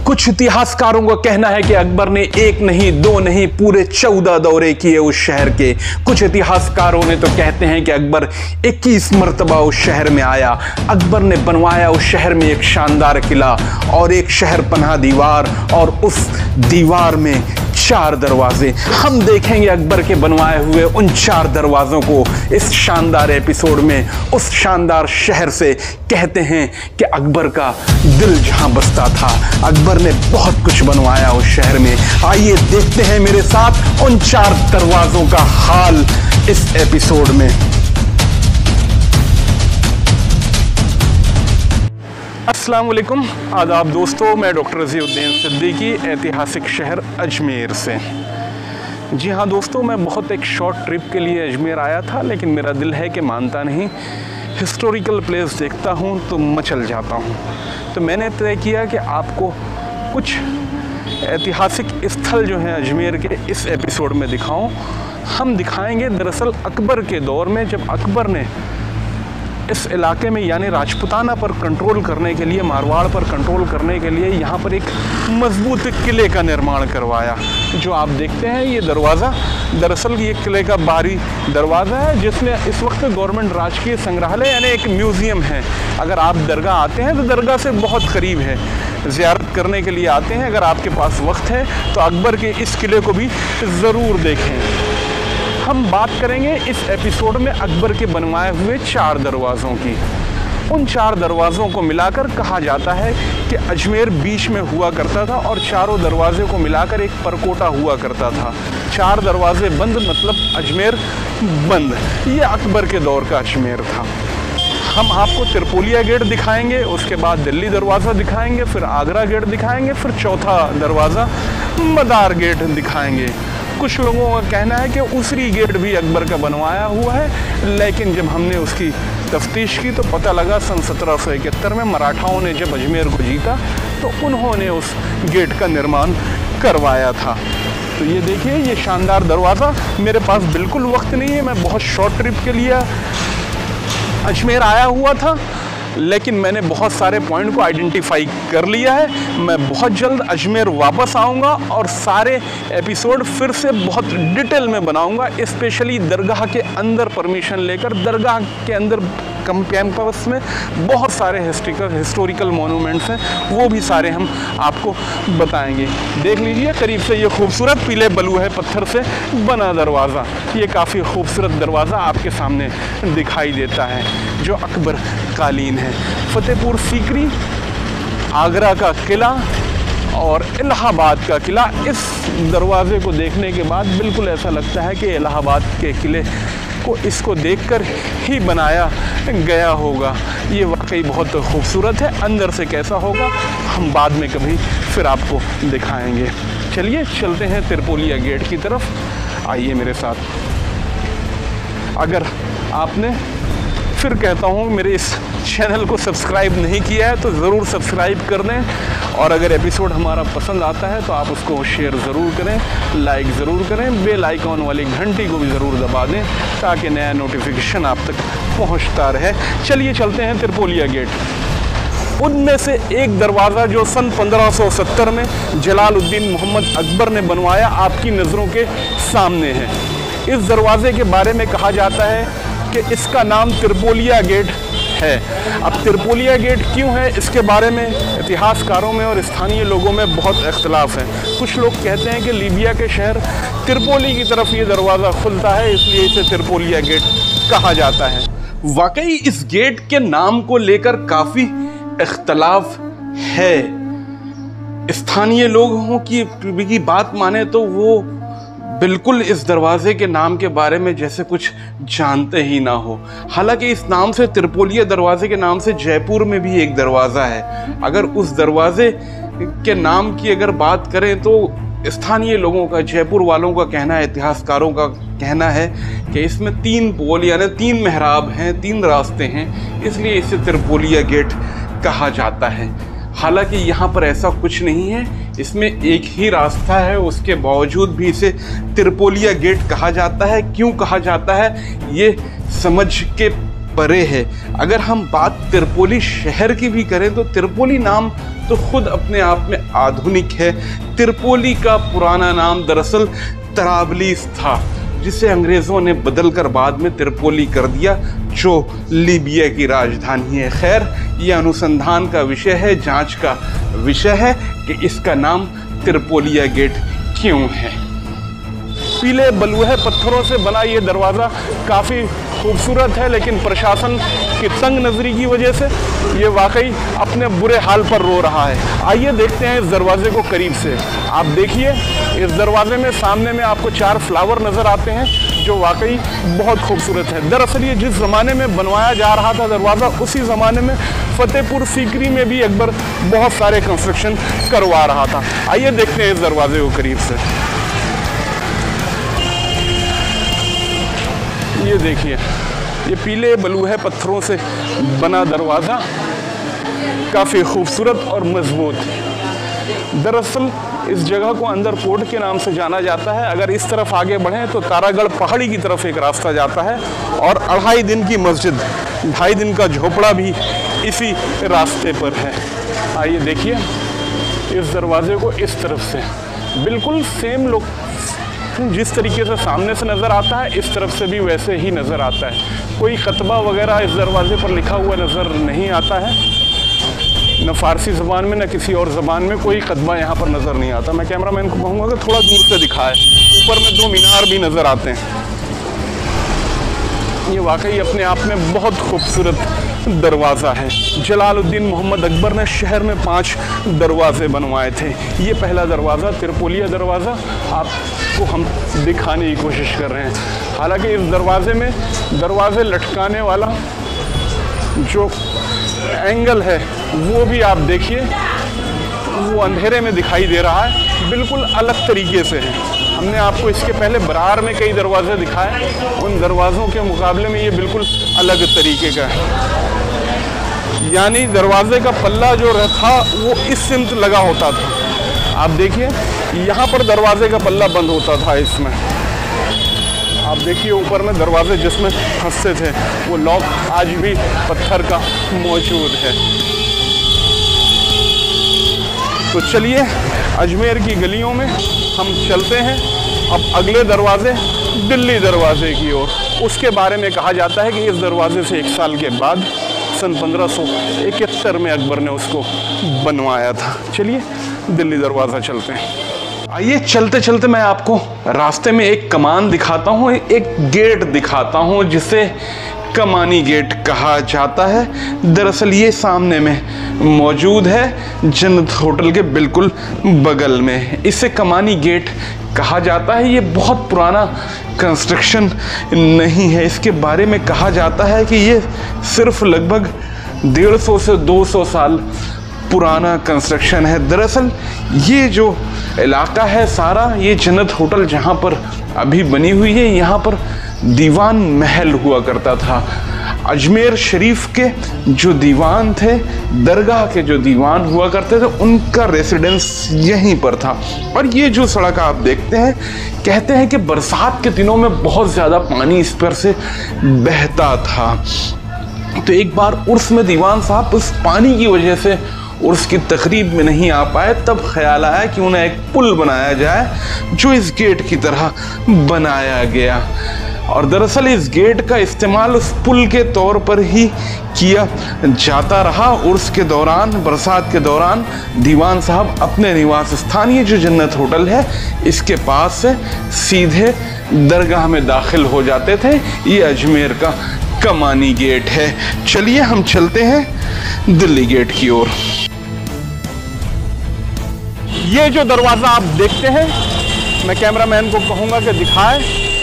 कुछ इतिहासकारों का कहना है कि अकबर ने एक नहीं दो नहीं पूरे 14 दौरे किए उस शहर के। कुछ इतिहासकारों ने तो कहते हैं कि अकबर 21 मरतबा उस शहर में आया। अकबर ने बनवाया उस शहर में एक शानदार किला और एक शहर पनाह दीवार, और उस दीवार में 4 दरवाजे। हम देखेंगे अकबर के बनवाए हुए उन 4 दरवाज़ों को इस शानदार एपिसोड में। उस शानदार शहर से कहते हैं कि अकबर का दिल जहां बसता था। अकबर ने बहुत कुछ बनवाया उस शहर में। आइए देखते हैं मेरे साथ उन 4 दरवाज़ों का हाल इस एपिसोड में। अस्सलाम वालेकुम, आदाब दोस्तों, मैं डॉक्टर रज़ीउद्दीन सिद्दीकी, ऐतिहासिक शहर अजमेर से। जी हाँ दोस्तों, मैं बहुत एक शॉर्ट ट्रिप के लिए अजमेर आया था, लेकिन मेरा दिल है कि मानता नहीं। हिस्टोरिकल प्लेस देखता हूँ तो मचल जाता हूँ। तो मैंने तय किया कि आपको कुछ ऐतिहासिक स्थल जो हैं अजमेर के इस एपिसोड में दिखाऊं। हम दिखाएंगे दरअसल अकबर के दौर में, जब अकबर ने इस इलाके में यानी राजपुताना पर कंट्रोल करने के लिए, मारवाड़ पर कंट्रोल करने के लिए यहाँ पर एक मजबूत किले का निर्माण करवाया। जो आप देखते हैं ये दरवाज़ा, दरअसल ये किले का बाहरी दरवाज़ा है, जिसमें इस वक्त गवर्नमेंट राजकीय संग्रहालय यानी एक म्यूज़ियम है। अगर आप दरगाह आते हैं तो दरगाह से बहुत करीब है, ज़ियारत करने के लिए आते हैं। अगर आपके पास वक्त है तो अकबर के इस किले को भी ज़रूर देखें। हम बात करेंगे इस एपिसोड में अकबर के बनवाए हुए 4 दरवाज़ों की। उन 4 दरवाज़ों को मिलाकर कहा जाता है कि अजमेर बीच में हुआ करता था और चारों दरवाजे को मिलाकर एक परकोटा हुआ करता था। 4 दरवाजे बंद मतलब अजमेर बंद। ये अकबर के दौर का अजमेर था। हम आपको त्रिपोलिया गेट दिखाएंगे, उसके बाद दिल्ली दरवाज़ा दिखाएंगे, फिर आगरा गेट दिखाएंगे, फिर चौथा दरवाज़ा मदार गेट दिखाएंगे। कुछ लोगों का कहना है कि उसरी गेट भी अकबर का बनवाया हुआ है, लेकिन जब हमने उसकी तफ्तीश की तो पता लगा सन 1771 में मराठाओं ने जब अजमेर को जीता तो उन्होंने उस गेट का निर्माण करवाया था। तो ये देखिए, ये शानदार दरवाज़ा। मेरे पास बिल्कुल वक्त नहीं है, मैं बहुत शॉर्ट ट्रिप के लिए अजमेर आया हुआ था, लेकिन मैंने बहुत सारे पॉइंट को आइडेंटिफाई कर लिया है। मैं बहुत जल्द अजमेर वापस आऊँगा और सारे एपिसोड फिर से बहुत डिटेल में बनाऊँगा, स्पेशली दरगाह के अंदर परमिशन लेकर। दरगाह के अंदर कैंपस में बहुत सारे हिस्टोरिकल मोनूमेंट्स हैं, वो भी सारे हम आपको बताएंगे। देख लीजिए करीब से ये खूबसूरत पीले बलूहे पत्थर से बना दरवाज़ा। ये काफ़ी खूबसूरत दरवाज़ा आपके सामने दिखाई देता है, जो अकबर कालीन है। फतेहपुर सीकरी, आगरा का किला और इलाहाबाद का किला। इस दरवाज़े को देखने के बाद बिल्कुल ऐसा लगता है कि इलाहाबाद के किले को इसको देखकर ही बनाया गया होगा। ये वाकई बहुत खूबसूरत है। अंदर से कैसा होगा हम बाद में कभी फिर आपको दिखाएंगे। चलिए चलते हैं त्रिपोलिया गेट की तरफ, आइए मेरे साथ। अगर आपने, फिर कहता हूँ, मेरे इस चैनल को सब्सक्राइब नहीं किया है तो ज़रूर सब्सक्राइब कर दें, और अगर एपिसोड हमारा पसंद आता है तो आप उसको शेयर ज़रूर करें, लाइक ज़रूर करें, बेल आइकॉन वाली घंटी को भी ज़रूर दबा दें ताकि नया नोटिफिकेशन आप तक पहुंचता रहे। चलिए चलते हैं त्रिपोलिया गेट। उनमें से एक दरवाज़ा जो सन 1570 में जलालुद्दीन मोहम्मद अकबर ने बनवाया आपकी नज़रों के सामने है। इस दरवाज़े के बारे में कहा जाता है कि इसका नाम त्रिपोलिया गेट है। अब त्रिपोलिया गेट क्यों है, इसके बारे में इतिहासकारों में और स्थानीय लोगों में बहुत इख्तलाफ है। कुछ लोग कहते हैं कि लीबिया के शहर त्रिपोली की तरफ ये दरवाज़ा खुलता है, इसलिए इसे त्रिपोलिया गेट कहा जाता है। वाकई इस गेट के नाम को लेकर काफ़ी इख्तलाफ है। स्थानीय लोगों की बात माने तो वो बिल्कुल इस दरवाजे के नाम के बारे में जैसे कुछ जानते ही ना हो। हालांकि इस नाम से, त्रिपोलिया दरवाजे के नाम से, जयपुर में भी एक दरवाज़ा है। अगर उस दरवाजे के नाम की अगर बात करें तो स्थानीय लोगों का, जयपुर वालों का कहना है, इतिहासकारों का कहना है कि इसमें 3 पोल यानी 3 मेहराब हैं, 3 रास्ते हैं, इसलिए इसे त्रिपोलिया गेट कहा जाता है। हालांकि यहाँ पर ऐसा कुछ नहीं है, इसमें एक ही रास्ता है, उसके बावजूद भी इसे त्रिपोलिया गेट कहा जाता है। क्यों कहा जाता है ये समझ के परे है। अगर हम बात त्रिपोली शहर की भी करें तो त्रिपोली नाम तो खुद अपने आप में आधुनिक है। त्रिपोली का पुराना नाम दरअसल तराबलिस था, जिसे अंग्रेज़ों ने बदलकर बाद में त्रिपोली कर दिया, जो लीबिया की राजधानी है। खैर, ये अनुसंधान का विषय है, जांच का विषय है कि इसका नाम त्रिपोलिया गेट क्यों है। पीले बलुहे पत्थरों से बना ये दरवाज़ा काफ़ी खूबसूरत है, लेकिन प्रशासन की तंग नज़री की वजह से ये वाकई अपने बुरे हाल पर रो रहा है। आइए देखते हैं इस दरवाजे को करीब से। आप देखिए, इस दरवाजे में सामने में आपको 4 फ्लावर नज़र आते हैं, जो वाकई बहुत खूबसूरत है। दरअसल ये जिस ज़माने में बनवाया जा रहा था दरवाज़ा, उसी ज़माने में फतेहपुर सीकरी में भी अकबर बहुत सारे कंस्ट्रक्शन करवा रहा था। आइए देखते हैं इस दरवाजे को करीब से। ये देखिए, ये पीले बलुहे पत्थरों से बना दरवाज़ा काफ़ी खूबसूरत और मजबूत। दरअसल इस जगह को अंदर कोट के नाम से जाना जाता है। अगर इस तरफ आगे बढ़ें तो तारागढ़ पहाड़ी की तरफ एक रास्ता जाता है, और 2.5 दिन की मस्जिद, 2.5 दिन का झोपड़ा भी इसी रास्ते पर है। आइए देखिए इस दरवाजे को इस तरफ से, बिल्कुल सेम लोग जिस तरीके से सामने से नज़र आता है, इस तरफ से भी वैसे ही नज़र आता है। कोई खतबा वगैरह इस दरवाजे पर लिखा हुआ नज़र नहीं आता है, न फ़ारसी ज़बान में न किसी और ज़बान में कोई खतबा यहाँ पर नज़र नहीं आता। मैं कैमरामैन को कहूँगा कि थोड़ा दूर से दिखाए। ऊपर में 2 मीनार भी नज़र आते हैं। ये वाकई अपने आप में बहुत खूबसूरत दरवाज़ा है। जलालुद्दीन मोहम्मद अकबर ने शहर में 5 दरवाजे बनवाए थे। ये पहला दरवाज़ा, त्रिपोलिया दरवाज़ा, आपको हम दिखाने की कोशिश कर रहे हैं। हालांकि इस दरवाजे में दरवाजे लटकाने वाला जो एंगल है वो भी आप देखिए, वो अंधेरे में दिखाई दे रहा है, बिल्कुल अलग तरीके से है। हमने आपको इसके पहले बरार में कई दरवाजे दिखाए, उन दरवाज़ों के मुकाबले में ये बिल्कुल अलग तरीके का है। यानी दरवाजे का पल्ला जो था वो इस सिमत लगा होता था। आप देखिए, यहाँ पर दरवाजे का पल्ला बंद होता था इसमें। आप देखिए ऊपर में दरवाजे जिसमें फंसते थे, वो लॉक आज भी पत्थर का मौजूद है। तो चलिए अजमेर की गलियों में हम चलते हैं अब अगले दरवाजे, दिल्ली दरवाजे की ओर। उसके बारे में कहा जाता है कि इस दरवाजे से 1 साल के बाद सन 1571 में अकबर ने उसको बनवाया था। चलिए दिल्ली दरवाज़ा चलते हैं। आइए चलते चलते मैं आपको रास्ते में एक कमान दिखाता हूँ, एक गेट दिखाता हूँ जिसे कमानी गेट कहा जाता है। दरअसल ये सामने में मौजूद है, जन्नत होटल के बिल्कुल बगल में। इसे कमानी गेट कहा जाता है। ये बहुत पुराना कंस्ट्रक्शन नहीं है। इसके बारे में कहा जाता है कि ये सिर्फ लगभग 150 से 200 साल पुराना कंस्ट्रक्शन है। दरअसल ये जो इलाका है सारा, ये जन्नत होटल जहाँ पर अभी बनी हुई है, यहाँ पर दीवान महल हुआ करता था। अजमेर शरीफ के जो दीवान थे, दरगाह के जो दीवान हुआ करते थे, उनका रेसिडेंस यहीं पर था। और ये जो सड़क आप देखते हैं, कहते हैं कि बरसात के दिनों में बहुत ज़्यादा पानी इस पर से बहता था। तो एक बार उर्स में दीवान साहब उस पानी की वजह से उर्स की तकरीब में नहीं आ पाए, तब ख्याल आया कि उन्हें एक पुल बनाया जाए जो इस गेट की तरह बनाया गया। और दरअसल इस गेट का इस्तेमाल उस पुल के तौर पर ही किया जाता रहा। उर्स के दौरान, बरसात के दौरान दीवान साहब अपने निवास स्थान, ये जो जन्नत होटल है, इसके पास से सीधे दरगाह में दाखिल हो जाते थे। ये अजमेर का कमानी गेट है। चलिए हम चलते हैं दिल्ली गेट की ओर। ये जो दरवाज़ा आप देखते हैं, मैं कैमरामैन को कहूँगा कि दिखाए,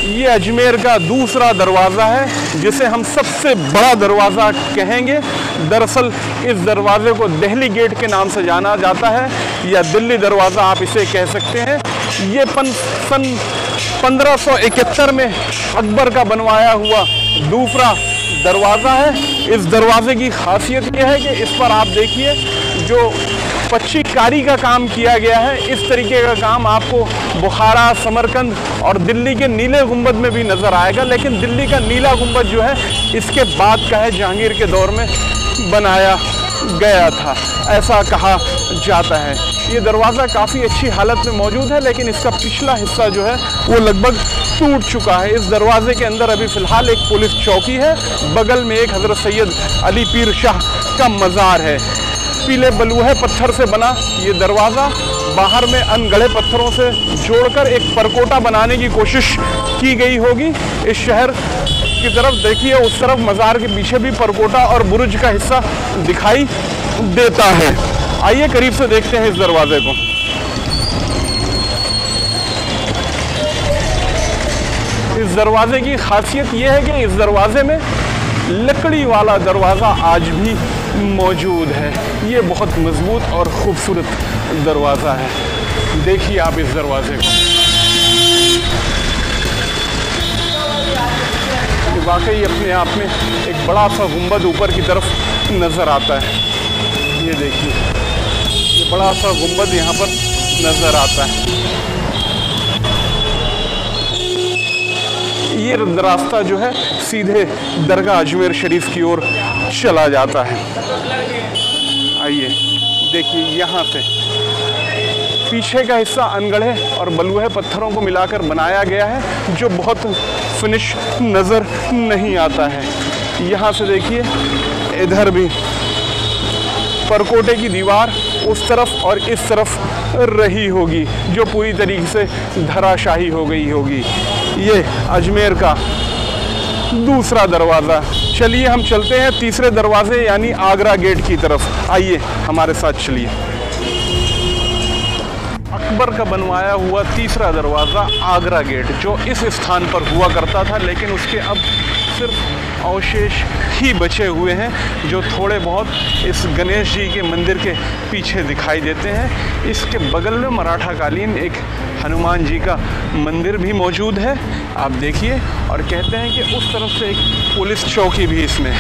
ये अजमेर का दूसरा दरवाज़ा है जिसे हम सबसे बड़ा दरवाज़ा कहेंगे। दरअसल इस दरवाज़े को दिल्ली गेट के नाम से जाना जाता है, या दिल्ली दरवाज़ा आप इसे कह सकते हैं। ये सन 1571 में अकबर का बनवाया हुआ दूसरा दरवाज़ा है। इस दरवाजे की खासियत यह है कि इस पर आप देखिए जो पच्चीकारी का काम किया गया है। इस तरीके का काम आपको बुखारा, समरकंद और दिल्ली के नीले गुंबद में भी नज़र आएगा। लेकिन दिल्ली का नीला गुंबद जो है इसके बाद का है, जहांगीर के दौर में बनाया गया था, ऐसा कहा जाता है। ये दरवाज़ा काफ़ी अच्छी हालत में मौजूद है, लेकिन इसका पिछला हिस्सा जो है वो लगभग टूट चुका है। इस दरवाजे के अंदर अभी फ़िलहाल एक पुलिस चौकी है, बगल में एक हज़रत सैयद अली पीर शाह का मज़ार है। पीले बलूहे पत्थर से बना ये दरवाज़ा बाहर में अनगढ़े पत्थरों से जोड़कर एक परकोटा बनाने की कोशिश की गई होगी। इस शहर की तरफ देखिए, उस तरफ मज़ार के पीछे भी परकोटा और बुर्ज का हिस्सा दिखाई देता है। आइए करीब से देखते हैं इस दरवाजे को। इस दरवाजे की खासियत यह है कि इस दरवाजे में लकड़ी वाला दरवाज़ा आज भी मौजूद है। ये बहुत मजबूत और ख़ूबसूरत दरवाज़ा है। देखिए आप इस दरवाजे को, वाकई अपने आप में एक बड़ा सा गुंबद ऊपर की तरफ नज़र आता है। ये देखिए, ये बड़ा सा गुंबद यहाँ पर नज़र आता है। ये रास्ता जो है सीधे दरगाह अजमेर शरीफ की ओर चला जाता है। आइए देखिए, यहाँ से पीछे का हिस्सा अनगढ़े और बलुहे पत्थरों को मिलाकर बनाया गया है, जो बहुत फिनिश नज़र नहीं आता है। यहाँ से देखिए, इधर भी परकोटे की दीवार उस तरफ और इस तरफ रही होगी, जो पूरी तरीके से धराशाही हो गई होगी। ये अजमेर का दूसरा दरवाज़ा। चलिए हम चलते हैं तीसरे दरवाजे यानी आगरा गेट की तरफ। आइए हमारे साथ चलिए। अकबर का बनवाया हुआ तीसरा दरवाज़ा आगरा गेट, जो इस स्थान पर हुआ करता था, लेकिन उसके अब सिर्फ अवशेष ही बचे हुए हैं, जो थोड़े बहुत इस गणेश जी के मंदिर के पीछे दिखाई देते हैं। इसके बगल में मराठा कालीन एक हनुमान जी का मंदिर भी मौजूद है, आप देखिए। और कहते हैं कि उस तरफ से एक पुलिस चौकी भी इसमें।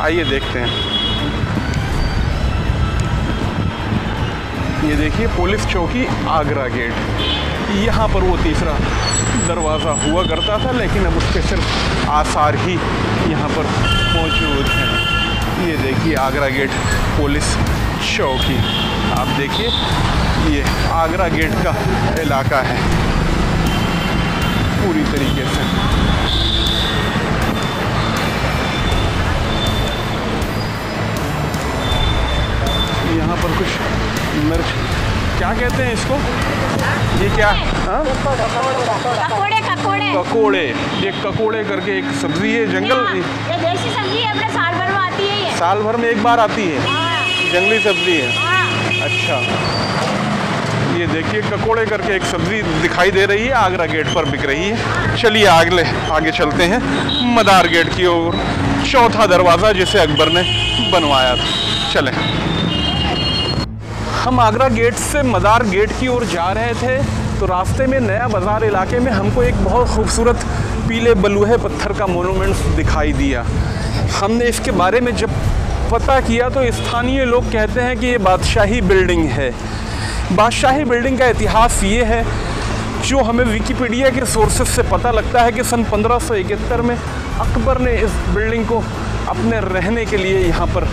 आइए देखते हैं। ये देखिए, पुलिस चौकी आगरा गेट। यहाँ पर वो तीसरा दरवाज़ा हुआ करता था, लेकिन अब उसके सिर्फ आसार ही यहाँ पर मौजूद हैं। ये देखिए, आगरा गेट पुलिस चौकी। आप देखिए, ये आगरा गेट का इलाका है पूरी तरीके से। यहाँ पर कुछ मिर्च, क्या कहते हैं इसको, ये क्या? हाँ, ककोड़े। ये ककोड़े करके एक सब्जी है, जंगल, ये देसी सब्जी है, अपने साल भर में आती है। ये साल भर में एक बार आती है। जंगली सब्जी है। अच्छा, ये देखिए, ककोड़े करके एक सब्जी दिखाई दे रही है, आगरा गेट पर बिक रही है। चलिए आगे चलते हैं मदार गेट की ओर, चौथा दरवाज़ा जिसे अकबर ने बनवाया था। चलें। हम आगरा गेट से मदार गेट की ओर जा रहे थे, तो रास्ते में नया बाज़ार इलाके में हमको एक बहुत खूबसूरत पीले बलूहे पत्थर का मोनूमेंट दिखाई दिया। हमने इसके बारे में जब पता किया तो स्थानीय लोग कहते हैं कि ये बादशाही बिल्डिंग है। बादशाही बिल्डिंग का इतिहास ये है, जो हमें विकिपीडिया के सोर्सेस से पता लगता है कि सन 1571 में अकबर ने इस बिल्डिंग को अपने रहने के लिए यहाँ पर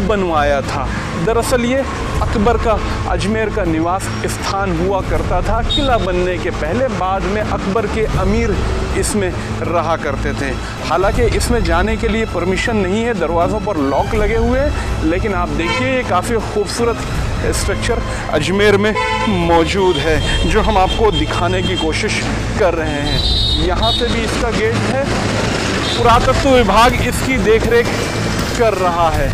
बनवाया था। दरअसल ये अकबर का अजमेर का निवास स्थान हुआ करता था किला बनने के पहले। बाद में अकबर के अमीर इसमें रहा करते थे। हालांकि इसमें जाने के लिए परमिशन नहीं है, दरवाज़ों पर लॉक लगे हुए हैं, लेकिन आप देखिए ये काफ़ी खूबसूरत स्ट्रक्चर अजमेर में मौजूद है, जो हम आपको दिखाने की कोशिश कर रहे हैं। यहाँ से भी इसका गेट है। पुरातत्व विभाग इसकी देखरेख कर रहा है।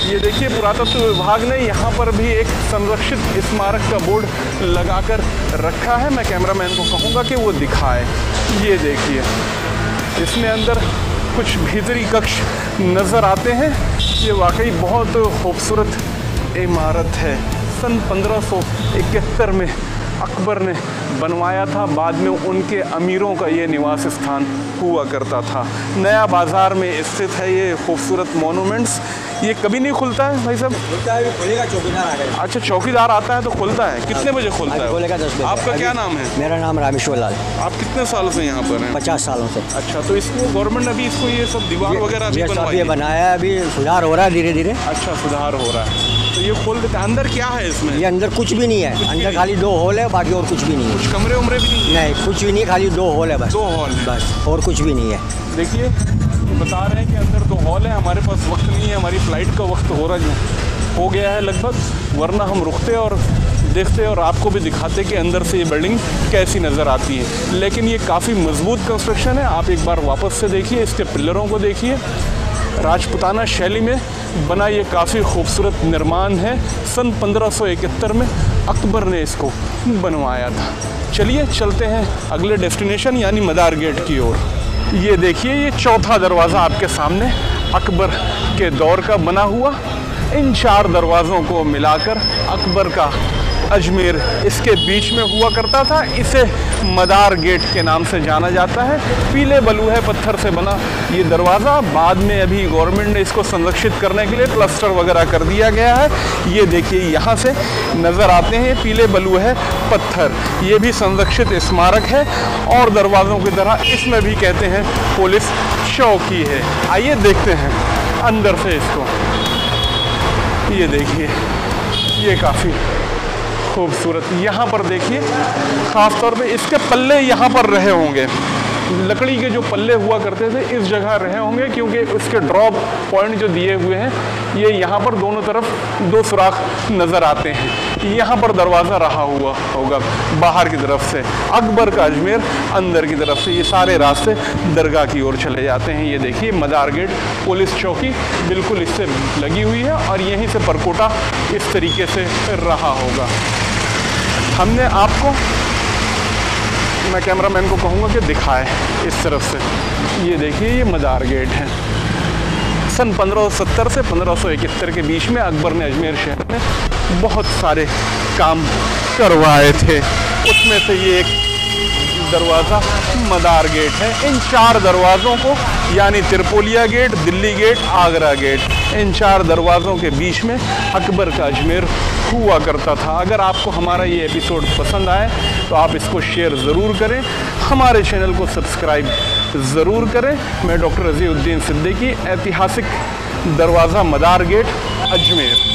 ये देखिए, पुरातत्व विभाग ने यहाँ पर भी एक संरक्षित स्मारक का बोर्ड लगाकर रखा है। मैं कैमरामैन को कहूँगा कि वो दिखाए। ये देखिए, इसमें अंदर कुछ भीतरी कक्ष नज़र आते हैं। ये वाकई बहुत खूबसूरत इमारत है। सन 1571 में अकबर ने बनवाया था। बाद में उनके अमीरों का ये निवास स्थान हुआ करता था। नया बाज़ार में स्थित है ये खूबसूरत मोनूमेंट्स। ये कभी नहीं खुलता है भाई साहब? खुलता है, खुलेगा, चौकीदार आ गए। अच्छा, चौकीदार आता है तो खुलता है। कितने बजे खुलता है? खुलेगा 10 बजे। आपका क्या नाम है? मेरा नाम रामेश्वर लाल। आप कितने सालों से यहाँ पर हैं? 50 सालों से। अच्छा, तो इसको गवर्नमेंट ने अभी इसको ये सब दीवार वगैरह भी ये सब बनवाई ये है? बनाया है, अभी सुधार हो रहा है धीरे धीरे। अच्छा, सुधार हो रहा है तो ये खोल देते हैं। अंदर क्या है इसमें? ये अंदर कुछ भी नहीं है, अंदर खाली 2 हॉल है, बाकी और कुछ भी नहीं है। कुछ कमरे उमरे भी नहीं? नहीं, कुछ भी नहीं है, खाली 2 हॉल है बस। 2 हॉल बस, और कुछ भी नहीं है। देखिए, तो बता रहे हैं कि अंदर 2 हॉल है। हमारे पास वक्त नहीं है, हमारी फ़्लाइट का वक्त हो गया है लगभग, वरना हम रुकते और देखते और आपको भी दिखाते कि अंदर से ये बिल्डिंग कैसी नज़र आती है। लेकिन ये काफ़ी मजबूत कंस्ट्रक्शन है। आप एक बार वापस से देखिए, इसके पिलरों को देखिए। राजपूताना शैली में बना ये काफ़ी खूबसूरत निर्माण है। सन 1571 में अकबर ने इसको बनवाया था। चलिए चलते हैं अगले डेस्टिनेशन यानी मदार गेट की ओर। ये देखिए, ये चौथा दरवाज़ा आपके सामने अकबर के दौर का बना हुआ। इन 4 दरवाज़ों को मिलाकर अकबर का अजमेर इसके बीच में हुआ करता था। इसे मदार गेट के नाम से जाना जाता है। पीले बलुहे पत्थर से बना ये दरवाज़ा, बाद में अभी गवर्नमेंट ने इसको संरक्षित करने के लिए प्लास्टर वगैरह कर दिया गया है। ये देखिए, यहाँ से नज़र आते हैं पीले बलुहे पत्थर। ये भी संरक्षित स्मारक है और दरवाज़ों की तरह इसमें भी कहते हैं पुलिस चौकी है। आइए देखते हैं अंदर से इसको। ये देखिए, ये काफ़ी खूबसूरत। यहाँ पर देखिए, ख़ास तौर पे इसके पल्ले यहाँ पर रहे होंगे। लकड़ी के जो पल्ले हुआ करते थे इस जगह रहे होंगे, क्योंकि इसके ड्रॉप पॉइंट जो दिए हुए हैं ये यहाँ पर दोनों तरफ 2 सुराख नज़र आते हैं। यहाँ पर दरवाज़ा रहा हुआ होगा बाहर की तरफ से। अकबर का अजमेर अंदर की तरफ से ये सारे रास्ते दरगाह की ओर चले जाते हैं। ये देखिए, मदार गेट पुलिस चौकी बिल्कुल इससे लगी हुई है और यहीं से परकोटा इस तरीके से रहा होगा। हमने आपको, मैं कैमरामैन को कहूँगा कि दिखाए इस तरफ से। ये देखिए, ये मदार गेट है। सन 1570 से 1571 के बीच में अकबर ने अजमेर शहर में बहुत सारे काम करवाए थे। उसमें से ये एक दरवाज़ा मदार गेट है। इन 4 दरवाज़ों को यानी Tripolia gate, Delhi gate, Agra gate, इन 4 दरवाज़ों के बीच में अकबर का अजमेर हुआ करता था। अगर आपको हमारा ये एपिसोड पसंद आए तो आप इसको शेयर ज़रूर करें, हमारे चैनल को सब्सक्राइब ज़रूर करें। मैं डॉक्टर रज़ीउद्दीन सिद्दीकी, ऐतिहासिक दरवाज़ा मदार गेट अजमेर।